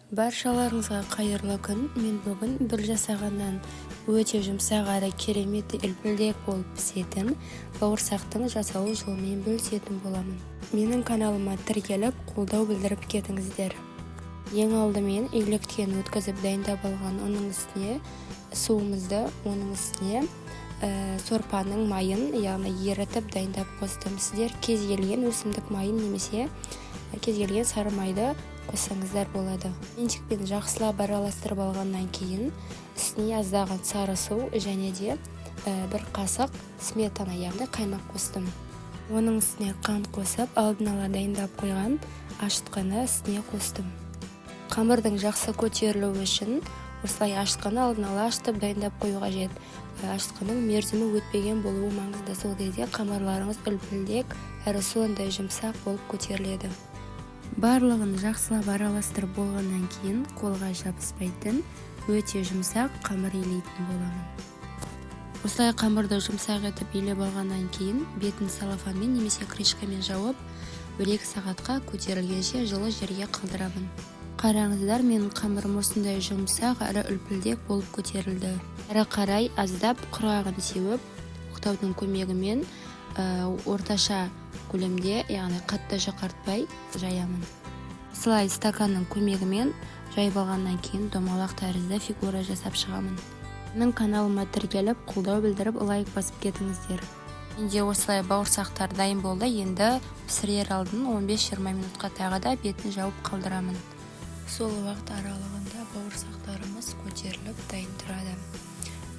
Баршаларыңызға қайырлы күн. Мен бүгін бір жасағаннан өте жұмсақ әрі керемет үлпілдек болып пісетін бауырсақтың жасалу жолымен бөлісетін боламын. Менің каналыма тіркеліп, қолдау білдіріп кетіңіздер. Ең алдымен үйлектен өткізіп дайындап алған оның үстіне суымызды, оның үстіне сорпаның майын, яғни ерітіп дайындап қостым. Сіздер кез келген өсімдік майын немесе кез келген сары майды қоссаңыздар болады. Меншікпен жақсылап араластырып алғаннан кейін үстіне аздаған сары су және де бір қасық сметана, яғни қаймақ қостым. Оның үстіне қант қосып, алдын ала дайындап қойған ашытқыны үстіне қостым. Қамырдың жақсы көтерілуі үшін осылай ашытқыны алдын ала ашытып дайындап қою қажет. Ашытқының мерзімі өтпеген болуы маңызды. Сол кезде қамырларыңыз үлпілдек әрі сондай жұмсақ болып көтеріледі. Барлығын жақсылап араластырып болғаннан кейін қолға жабыспайтын өте жұмсақ қамыр илейтін боламын. Осылай қамырды жұмсақ етіп илеп алғаннан кейін бетін салафанмен немесе крышкамен жауып 1-2 сағатқа көтерілгенше жылы жерге қалдырамын. Қараңыздар, менің қамырым осындай жұмсақ әрі үлпілдек болып көтерілді. Әрі қарай аздап құрғағын сеуіп, оқтаудың көмегімен орташа көлемде, яғни қатты жұқартпай жаямын. Осылай стаканның көмегімен жайып алғаннан кейін домалақ тәрізді фигура жасап шығамын. Менің каналыма тіркеліп, қолдау білдіріп, лайк басып кетіңіздер. Менде осылай бауырсақтар дайын болды. Енді пісірер алдын 15-20 минутқа тағы да бетін жауып қалдырамын. Сол уақыт аралығында бауырсақтарымыз көтеріліп дайын тұрады.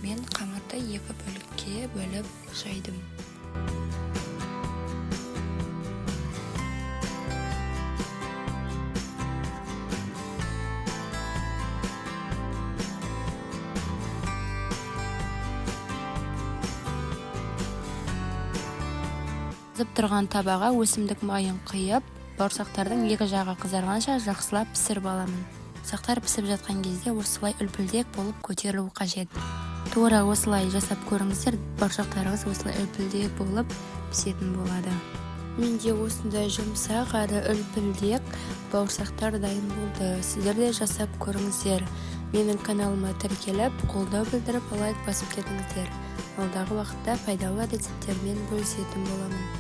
Мен қамырды 2 бөлікке бөліп жайдым. Қызып тұрған табаға өсімдік майын құйып, бауырсақтардың екі жағы қызарғанша жақсылап пісіріп аламын. Бауырсақтар пісіп жатқан кезде осылай үлпілдек болып көтерілуі қажет. Тура осылай жасап көріңіздер, бауырсақтарыңыз осылай үлпілдек болып пісетін болады. Менде осындай жұмсақ әрі үлпілдек бауырсақтар дайын болды. Сіздер де жасап көріңіздер. Менің каналыма тіркеліп, қолдау білдіріп, лайк басып кетіңіздер. Алдағы уақытта пайдалы рецепттермен бөлісетін боламын.